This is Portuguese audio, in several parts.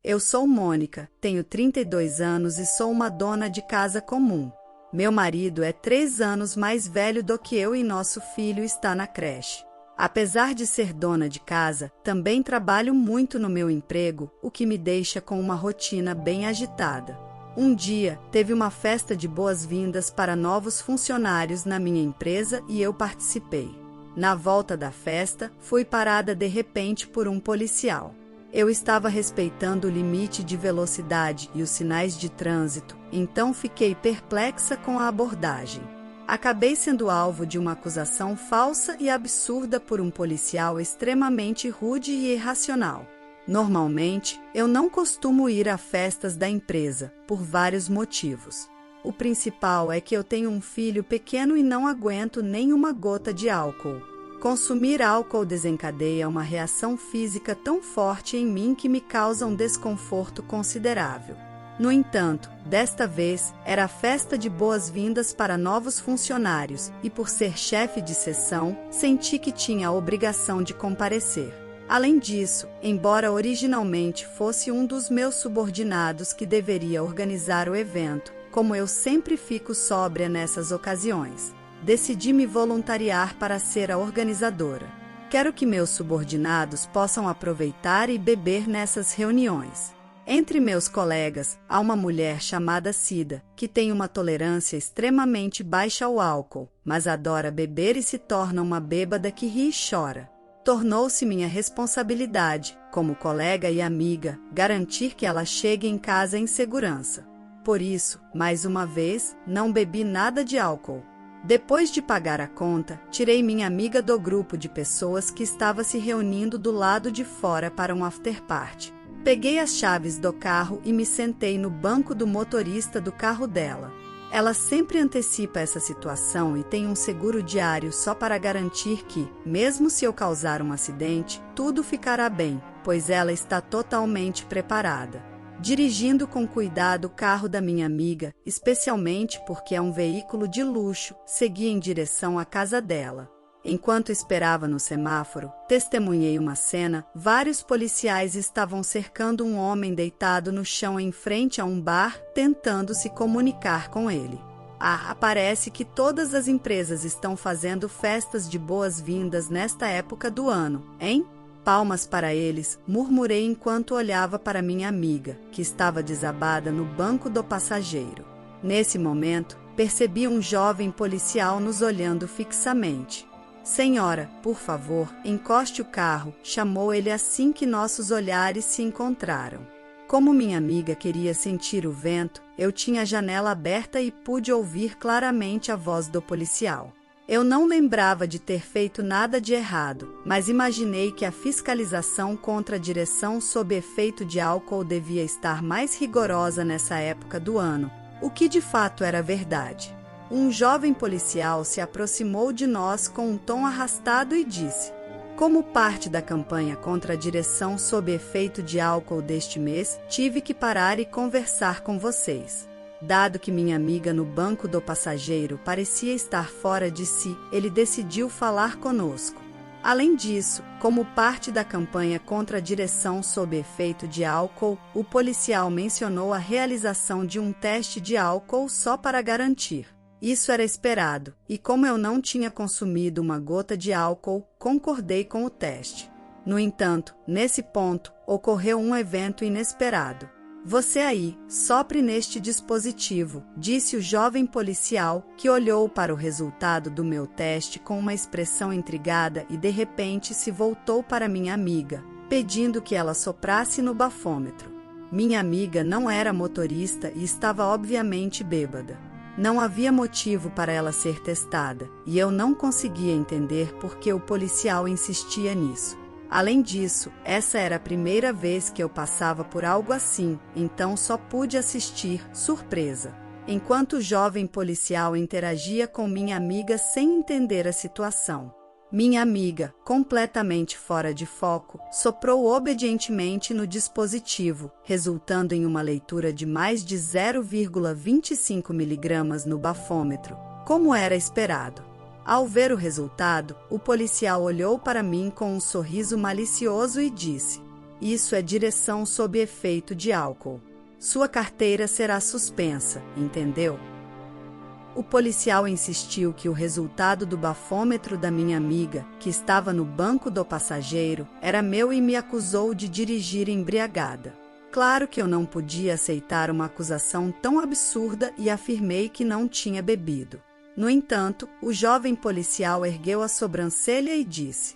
Eu sou Mônica, tenho 32 anos e sou uma dona de casa comum. Meu marido é 3 anos mais velho do que eu e nosso filho está na creche. Apesar de ser dona de casa, também trabalho muito no meu emprego, o que me deixa com uma rotina bem agitada. Um dia, teve uma festa de boas-vindas para novos funcionários na minha empresa e eu participei. Na volta da festa, fui parada de repente por um policial. Eu estava respeitando o limite de velocidade e os sinais de trânsito, então fiquei perplexa com a abordagem. Acabei sendo alvo de uma acusação falsa e absurda por um policial extremamente rude e irracional. Normalmente, eu não costumo ir a festas da empresa, por vários motivos. O principal é que eu tenho um filho pequeno e não aguento nem uma gota de álcool. Consumir álcool desencadeia uma reação física tão forte em mim que me causa um desconforto considerável. No entanto, desta vez, era a festa de boas-vindas para novos funcionários e, por ser chefe de seção, senti que tinha a obrigação de comparecer. Além disso, embora originalmente fosse um dos meus subordinados que deveria organizar o evento, como eu sempre fico sóbria nessas ocasiões, decidi me voluntariar para ser a organizadora. Quero que meus subordinados possam aproveitar e beber nessas reuniões. Entre meus colegas, há uma mulher chamada Cida, que tem uma tolerância extremamente baixa ao álcool, mas adora beber e se torna uma bêbada que ri e chora. Tornou-se minha responsabilidade, como colega e amiga, garantir que ela chegue em casa em segurança. Por isso, mais uma vez, não bebi nada de álcool. Depois de pagar a conta, tirei minha amiga do grupo de pessoas que estava se reunindo do lado de fora para um afterparty. Peguei as chaves do carro e me sentei no banco do motorista do carro dela. Ela sempre antecipa essa situação e tem um seguro diário só para garantir que, mesmo se eu causar um acidente, tudo ficará bem, pois ela está totalmente preparada. Dirigindo com cuidado o carro da minha amiga, especialmente porque é um veículo de luxo, segui em direção à casa dela. Enquanto esperava no semáforo, testemunhei uma cena. Vários policiais estavam cercando um homem deitado no chão em frente a um bar, tentando se comunicar com ele. Parece que todas as empresas estão fazendo festas de boas-vindas nesta época do ano, hein? Palmas para eles, murmurei enquanto olhava para minha amiga, que estava desabada no banco do passageiro. Nesse momento, percebi um jovem policial nos olhando fixamente. Senhora, por favor, encoste o carro, chamou ele assim que nossos olhares se encontraram. Como minha amiga queria sentir o vento, eu tinha a janela aberta e pude ouvir claramente a voz do policial. Eu não lembrava de ter feito nada de errado, mas imaginei que a fiscalização contra a direção sob efeito de álcool devia estar mais rigorosa nessa época do ano, o que de fato era verdade. Um jovem policial se aproximou de nós com um tom arrastado e disse: "Como parte da campanha contra a direção sob efeito de álcool deste mês, tive que parar e conversar com vocês. Dado que minha amiga no banco do passageiro parecia estar fora de si, ele decidiu falar conosco. Além disso, como parte da campanha contra a direção sob efeito de álcool, o policial mencionou a realização de um teste de álcool só para garantir. Isso era esperado, e como eu não tinha consumido uma gota de álcool, concordei com o teste. No entanto, nesse ponto, ocorreu um evento inesperado. Você aí, sopre neste dispositivo, disse o jovem policial, que olhou para o resultado do meu teste com uma expressão intrigada e de repente se voltou para minha amiga, pedindo que ela soprasse no bafômetro. Minha amiga não era motorista e estava obviamente bêbada. Não havia motivo para ela ser testada, e eu não conseguia entender por que o policial insistia nisso. Além disso, essa era a primeira vez que eu passava por algo assim, então só pude assistir, surpresa, enquanto o jovem policial interagia com minha amiga sem entender a situação. Minha amiga, completamente fora de foco, soprou obedientemente no dispositivo, resultando em uma leitura de mais de 0,25 miligramas no bafômetro, como era esperado. Ao ver o resultado, o policial olhou para mim com um sorriso malicioso e disse: Isso é direção sob efeito de álcool. Sua carteira será suspensa, entendeu? O policial insistiu que o resultado do bafômetro da minha amiga, que estava no banco do passageiro, era meu e me acusou de dirigir embriagada. Claro que eu não podia aceitar uma acusação tão absurda e afirmei que não tinha bebido. No entanto, o jovem policial ergueu a sobrancelha e disse: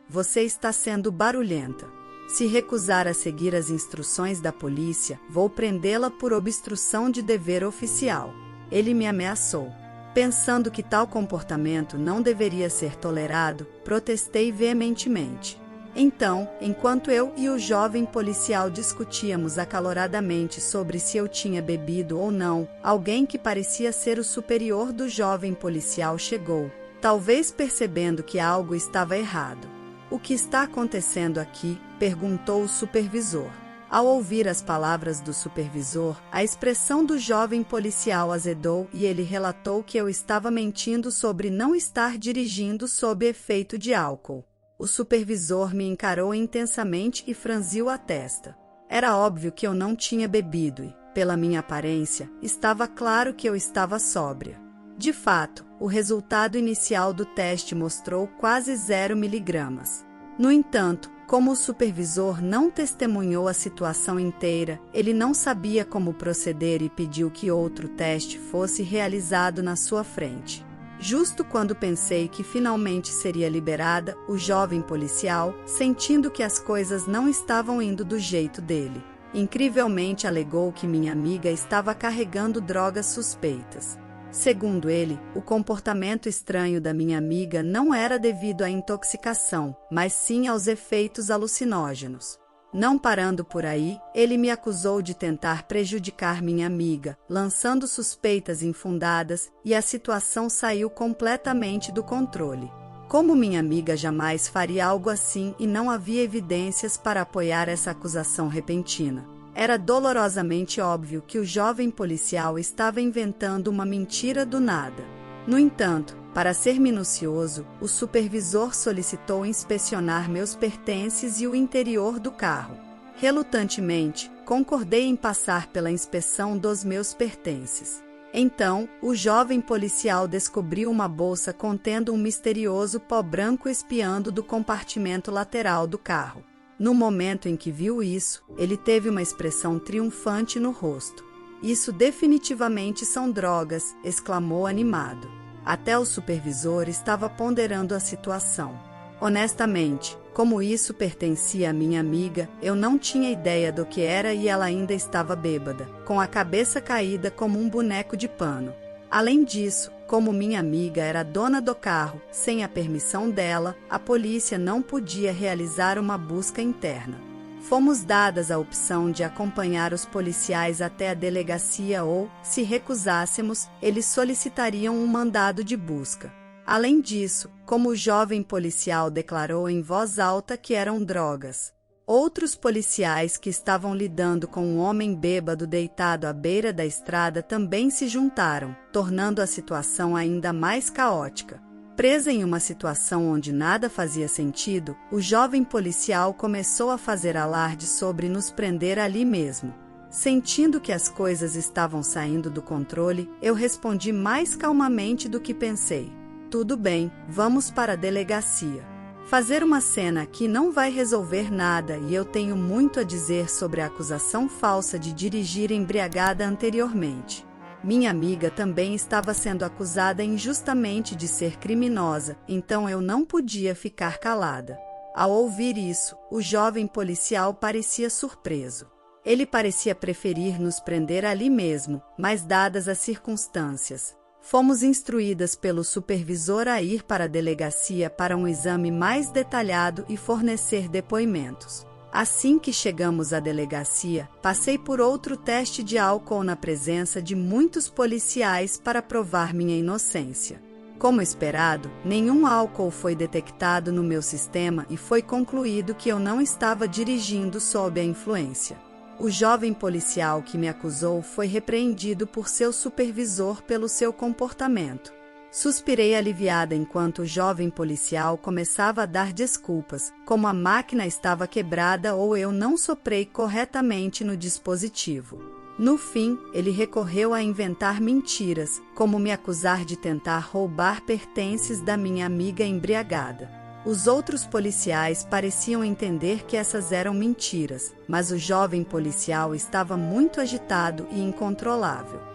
"Você está sendo barulhenta. Se recusar a seguir as instruções da polícia, vou prendê-la por obstrução de dever oficial." Ele me ameaçou. Pensando que tal comportamento não deveria ser tolerado, protestei veementemente. Então, enquanto eu e o jovem policial discutíamos acaloradamente sobre se eu tinha bebido ou não, alguém que parecia ser o superior do jovem policial chegou, talvez percebendo que algo estava errado. "O que está acontecendo aqui?" perguntou o supervisor. Ao ouvir as palavras do supervisor, a expressão do jovem policial azedou e ele relatou que eu estava mentindo sobre não estar dirigindo sob efeito de álcool. O supervisor me encarou intensamente e franziu a testa. Era óbvio que eu não tinha bebido e, pela minha aparência, estava claro que eu estava sóbria. De fato, o resultado inicial do teste mostrou quase 0 miligramas. No entanto, como o supervisor não testemunhou a situação inteira, ele não sabia como proceder e pediu que outro teste fosse realizado na sua frente. Justo quando pensei que finalmente seria liberada, o jovem policial, sentindo que as coisas não estavam indo do jeito dele, incrivelmente alegou que minha amiga estava carregando drogas suspeitas. Segundo ele, o comportamento estranho da minha amiga não era devido à intoxicação, mas sim aos efeitos alucinógenos. Não parando por aí, ele me acusou de tentar prejudicar minha amiga, lançando suspeitas infundadas, e a situação saiu completamente do controle. Como minha amiga jamais faria algo assim e não havia evidências para apoiar essa acusação repentina. Era dolorosamente óbvio que o jovem policial estava inventando uma mentira do nada. No entanto, para ser minucioso, o supervisor solicitou inspecionar meus pertences e o interior do carro. Relutantemente, concordei em passar pela inspeção dos meus pertences. Então, o jovem policial descobriu uma bolsa contendo um misterioso pó branco espiando do compartimento lateral do carro. No momento em que viu isso, ele teve uma expressão triunfante no rosto. "Isso definitivamente são drogas", exclamou animado. Até o supervisor estava ponderando a situação. Honestamente, como isso pertencia à minha amiga, eu não tinha ideia do que era e ela ainda estava bêbada, com a cabeça caída como um boneco de pano. Além disso, como minha amiga era dona do carro, sem a permissão dela, a polícia não podia realizar uma busca interna. Fomos dadas a opção de acompanhar os policiais até a delegacia ou, se recusássemos, eles solicitariam um mandado de busca. Além disso, como o jovem policial declarou em voz alta que eram drogas, outros policiais que estavam lidando com um homem bêbado deitado à beira da estrada também se juntaram, tornando a situação ainda mais caótica. Presa em uma situação onde nada fazia sentido, o jovem policial começou a fazer alarde sobre nos prender ali mesmo. Sentindo que as coisas estavam saindo do controle, eu respondi mais calmamente do que pensei. "Tudo bem, vamos para a delegacia. Fazer uma cena aqui não vai resolver nada e eu tenho muito a dizer sobre a acusação falsa de dirigir embriagada anteriormente. Minha amiga também estava sendo acusada injustamente de ser criminosa, então eu não podia ficar calada." Ao ouvir isso, o jovem policial parecia surpreso. Ele parecia preferir nos prender ali mesmo, mas dadas as circunstâncias, fomos instruídas pelo supervisor a ir para a delegacia para um exame mais detalhado e fornecer depoimentos. Assim que chegamos à delegacia, passei por outro teste de álcool na presença de muitos policiais para provar minha inocência. Como esperado, nenhum álcool foi detectado no meu sistema e foi concluído que eu não estava dirigindo sob a influência. O jovem policial que me acusou foi repreendido por seu supervisor pelo seu comportamento. Suspirei aliviada enquanto o jovem policial começava a dar desculpas, como a máquina estava quebrada ou eu não soprei corretamente no dispositivo. No fim, ele recorreu a inventar mentiras, como me acusar de tentar roubar pertences da minha amiga embriagada. Os outros policiais pareciam entender que essas eram mentiras, mas o jovem policial estava muito agitado e incontrolável.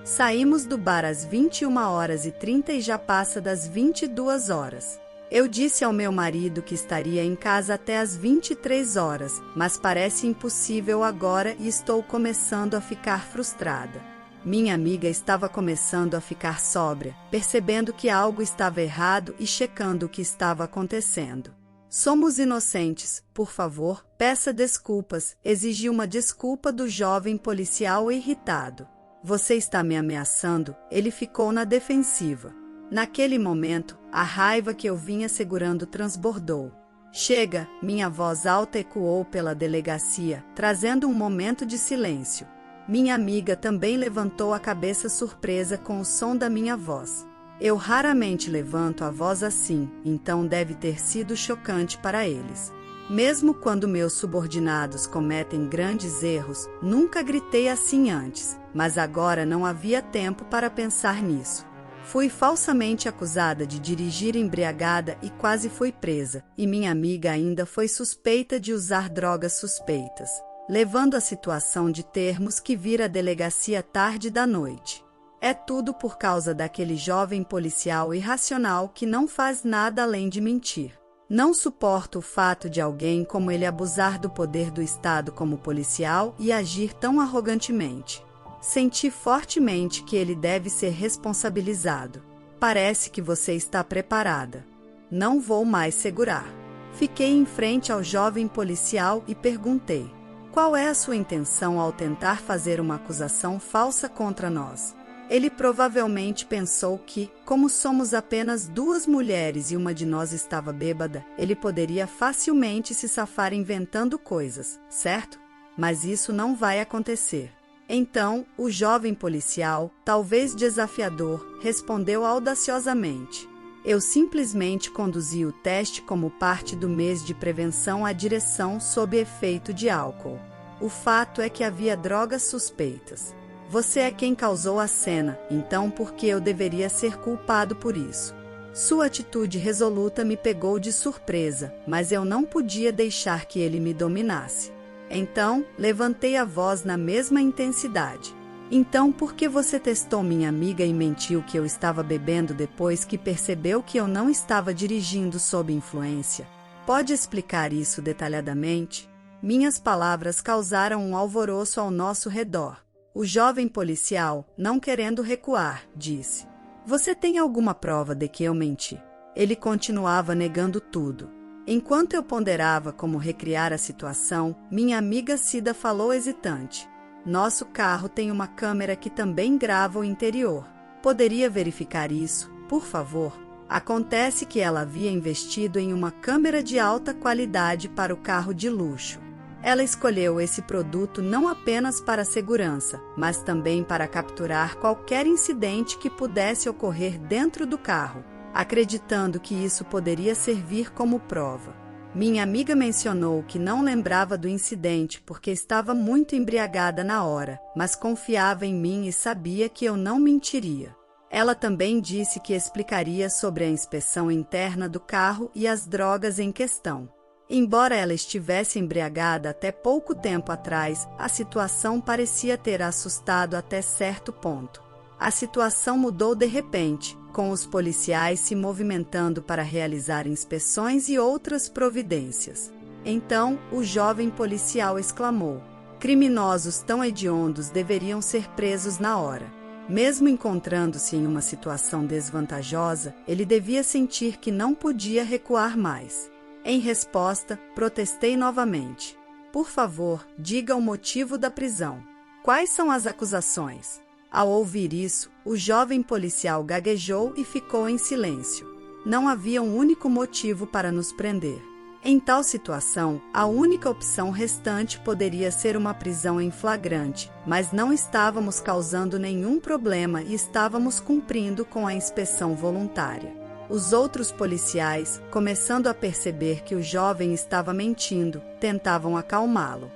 Saímos do bar às 21h30 e já passa das 22 horas. Eu disse ao meu marido que estaria em casa até às 23 horas, mas parece impossível agora e estou começando a ficar frustrada. Minha amiga estava começando a ficar sóbria, percebendo que algo estava errado e checando o que estava acontecendo. Somos inocentes, por favor, peça desculpas, exigi uma desculpa do jovem policial irritado. Você está me ameaçando? Ele ficou na defensiva. Naquele momento, a raiva que eu vinha segurando transbordou. Chega, minha voz alta ecoou pela delegacia, trazendo um momento de silêncio. Minha amiga também levantou a cabeça surpresa com o som da minha voz. Eu raramente levanto a voz assim, então deve ter sido chocante para eles. Mesmo quando meus subordinados cometem grandes erros, nunca gritei assim antes, mas agora não havia tempo para pensar nisso. Fui falsamente acusada de dirigir embriagada e quase fui presa, e minha amiga ainda foi suspeita de usar drogas suspeitas, levando a situação de termos que vir à delegacia tarde da noite. É tudo por causa daquele jovem policial irracional que não faz nada além de mentir. Não suporto o fato de alguém como ele abusar do poder do Estado como policial e agir tão arrogantemente. Senti fortemente que ele deve ser responsabilizado. Parece que você está preparada. Não vou mais segurar. Fiquei em frente ao jovem policial e perguntei: qual é a sua intenção ao tentar fazer uma acusação falsa contra nós? Ele provavelmente pensou que, como somos apenas duas mulheres e uma de nós estava bêbada, ele poderia facilmente se safar inventando coisas, certo? Mas isso não vai acontecer. Então, o jovem policial, talvez desafiador, respondeu audaciosamente: eu simplesmente conduzi o teste como parte do mês de prevenção à direção sob efeito de álcool. O fato é que havia drogas suspeitas. Você é quem causou a cena, então por que eu deveria ser culpado por isso? Sua atitude resoluta me pegou de surpresa, mas eu não podia deixar que ele me dominasse. Então, levantei a voz na mesma intensidade. Então por que você testou minha amiga e mentiu que eu estava bebendo depois que percebeu que eu não estava dirigindo sob influência? Pode explicar isso detalhadamente? Minhas palavras causaram um alvoroço ao nosso redor. O jovem policial, não querendo recuar, disse: você tem alguma prova de que eu menti? Ele continuava negando tudo. Enquanto eu ponderava como recriar a situação, minha amiga Cida falou hesitante: nosso carro tem uma câmera que também grava o interior. Poderia verificar isso, por favor? Acontece que ela havia investido em uma câmera de alta qualidade para o carro de luxo. Ela escolheu esse produto não apenas para segurança, mas também para capturar qualquer incidente que pudesse ocorrer dentro do carro, acreditando que isso poderia servir como prova. Minha amiga mencionou que não lembrava do incidente porque estava muito embriagada na hora, mas confiava em mim e sabia que eu não mentiria. Ela também disse que explicaria sobre a inspeção interna do carro e as drogas em questão. Embora ela estivesse embriagada até pouco tempo atrás, a situação parecia ter a assustado até certo ponto. A situação mudou de repente, com os policiais se movimentando para realizar inspeções e outras providências. Então, o jovem policial exclamou: criminosos tão hediondos deveriam ser presos na hora. Mesmo encontrando-se em uma situação desvantajosa, ele devia sentir que não podia recuar mais. Em resposta, protestei novamente: por favor, diga o motivo da prisão. Quais são as acusações? Ao ouvir isso, o jovem policial gaguejou e ficou em silêncio. Não havia um único motivo para nos prender. Em tal situação, a única opção restante poderia ser uma prisão em flagrante, mas não estávamos causando nenhum problema e estávamos cumprindo com a inspeção voluntária. Os outros policiais, começando a perceber que o jovem estava mentindo, tentavam acalmá-lo.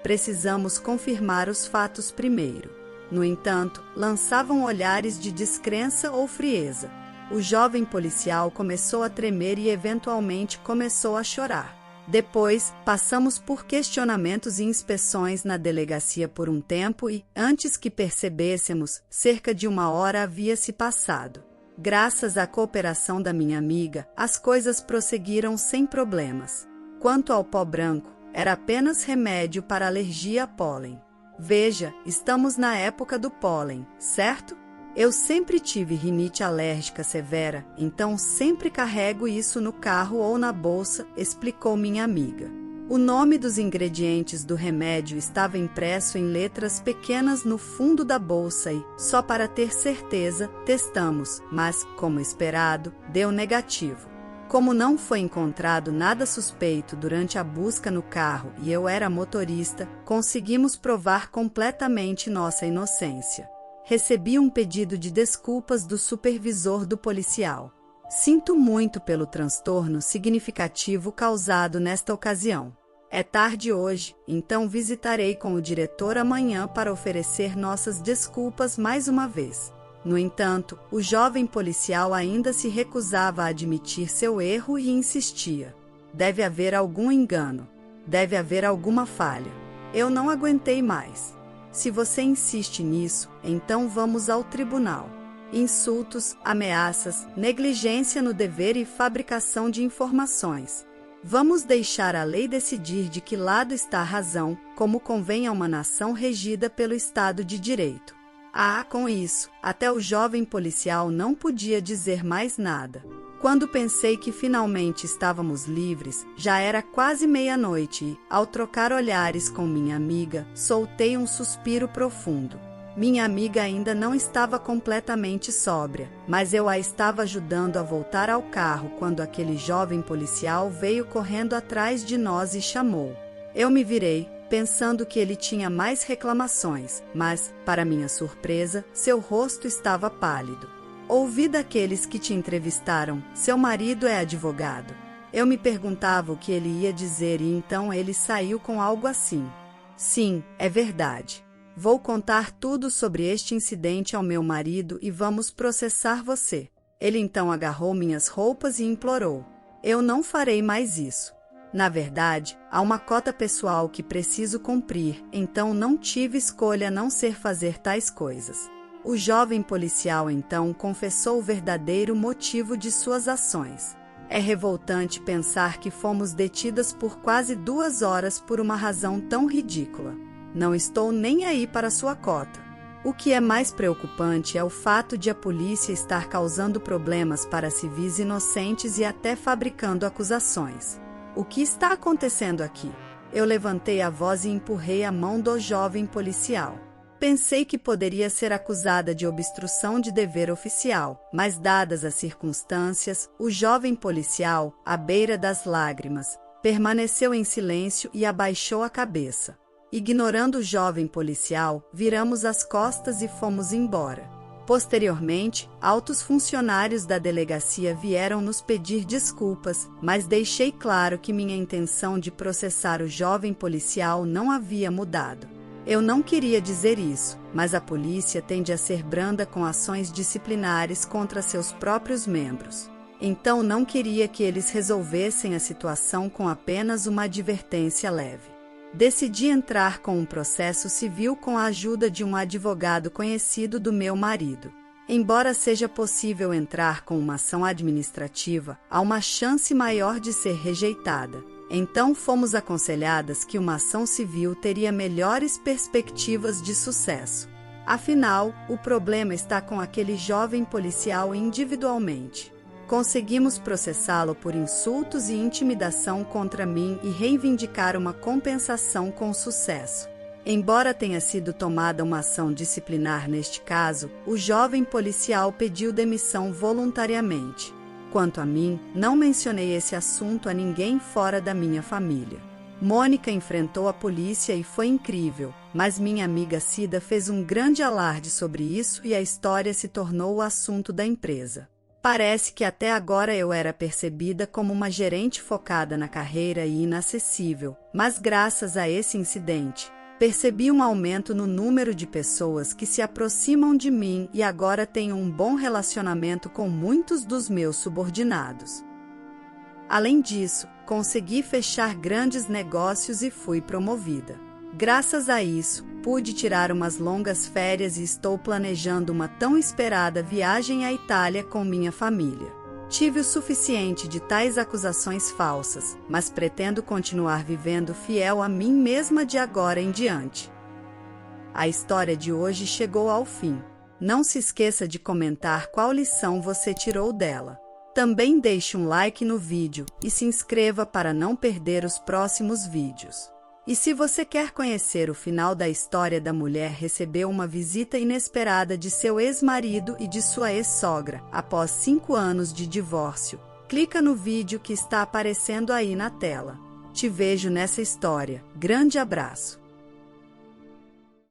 Precisamos confirmar os fatos primeiro. No entanto, lançavam olhares de descrença ou frieza. O jovem policial começou a tremer e eventualmente começou a chorar. Depois, passamos por questionamentos e inspeções na delegacia por um tempo e, antes que percebêssemos, cerca de 1 hora havia se passado. Graças à cooperação da minha amiga, as coisas prosseguiram sem problemas. Quanto ao pó branco, era apenas remédio para alergia a pólen. Veja, estamos na época do pólen, certo? Eu sempre tive rinite alérgica severa, então sempre carrego isso no carro ou na bolsa, explicou minha amiga. O nome dos ingredientes do remédio estava impresso em letras pequenas no fundo da bolsa e, só para ter certeza, testamos, mas, como esperado, deu negativo. Como não foi encontrado nada suspeito durante a busca no carro e eu era motorista, conseguimos provar completamente nossa inocência. Recebi um pedido de desculpas do supervisor do policial. Sinto muito pelo transtorno significativo causado nesta ocasião. É tarde hoje, então visitarei com o diretor amanhã para oferecer nossas desculpas mais uma vez. No entanto, o jovem policial ainda se recusava a admitir seu erro e insistia. Deve haver algum engano. Deve haver alguma falha. Eu não aguentei mais. Se você insiste nisso, então vamos ao tribunal. Insultos, ameaças, negligência no dever e fabricação de informações. Vamos deixar a lei decidir de que lado está a razão, como convém a uma nação regida pelo Estado de Direito. Com isso, até o jovem policial não podia dizer mais nada. Quando pensei que finalmente estávamos livres, já era quase meia-noite e, ao trocar olhares com minha amiga, soltei um suspiro profundo. Minha amiga ainda não estava completamente sóbria, mas eu a estava ajudando a voltar ao carro quando aquele jovem policial veio correndo atrás de nós e chamou. Eu me virei, pensando que ele tinha mais reclamações, mas, para minha surpresa, seu rosto estava pálido. Ouvi daqueles que te entrevistaram, seu marido é advogado. Eu me perguntava o que ele ia dizer e então ele saiu com algo assim. Sim, é verdade. Vou contar tudo sobre este incidente ao meu marido e vamos processar você. Ele então agarrou minhas roupas e implorou. Eu não farei mais isso. Na verdade, há uma cota pessoal que preciso cumprir, então não tive escolha a não ser fazer tais coisas. O jovem policial então confessou o verdadeiro motivo de suas ações. É revoltante pensar que fomos detidas por quase 2 horas por uma razão tão ridícula. Não estou nem aí para sua cota. O que é mais preocupante é o fato de a polícia estar causando problemas para civis inocentes e até fabricando acusações. O que está acontecendo aqui? Eu levantei a voz e empurrei a mão do jovem policial. Pensei que poderia ser acusada de obstrução de dever oficial, mas dadas as circunstâncias, o jovem policial, à beira das lágrimas, permaneceu em silêncio e abaixou a cabeça. Ignorando o jovem policial, viramos as costas e fomos embora. Posteriormente, altos funcionários da delegacia vieram nos pedir desculpas, mas deixei claro que minha intenção de processar o jovem policial não havia mudado. Eu não queria dizer isso, mas a polícia tende a ser branda com ações disciplinares contra seus próprios membros. Então não queria que eles resolvessem a situação com apenas uma advertência leve. Decidi entrar com um processo civil com a ajuda de um advogado conhecido do meu marido. Embora seja possível entrar com uma ação administrativa, há uma chance maior de ser rejeitada. Então fomos aconselhadas que uma ação civil teria melhores perspectivas de sucesso. Afinal, o problema está com aquele jovem policial individualmente. Conseguimos processá-lo por insultos e intimidação contra mim e reivindicar uma compensação com sucesso. Embora tenha sido tomada uma ação disciplinar neste caso, o jovem policial pediu demissão voluntariamente. Quanto a mim, não mencionei esse assunto a ninguém fora da minha família. Mônica enfrentou a polícia e foi incrível, mas minha amiga Cida fez um grande alarde sobre isso e a história se tornou o assunto da empresa. Parece que até agora eu era percebida como uma gerente focada na carreira e inacessível, mas graças a esse incidente, percebi um aumento no número de pessoas que se aproximam de mim e agora tenho um bom relacionamento com muitos dos meus subordinados. Além disso, consegui fechar grandes negócios e fui promovida. Graças a isso, pude tirar umas longas férias e estou planejando uma tão esperada viagem à Itália com minha família. Tive o suficiente de tais acusações falsas, mas pretendo continuar vivendo fiel a mim mesma de agora em diante. A história de hoje chegou ao fim. Não se esqueça de comentar qual lição você tirou dela. Também deixe um like no vídeo e se inscreva para não perder os próximos vídeos. E se você quer conhecer o final da história da mulher que recebeu uma visita inesperada de seu ex-marido e de sua ex-sogra, após 5 anos de divórcio, clica no vídeo que está aparecendo aí na tela. Te vejo nessa história. Grande abraço!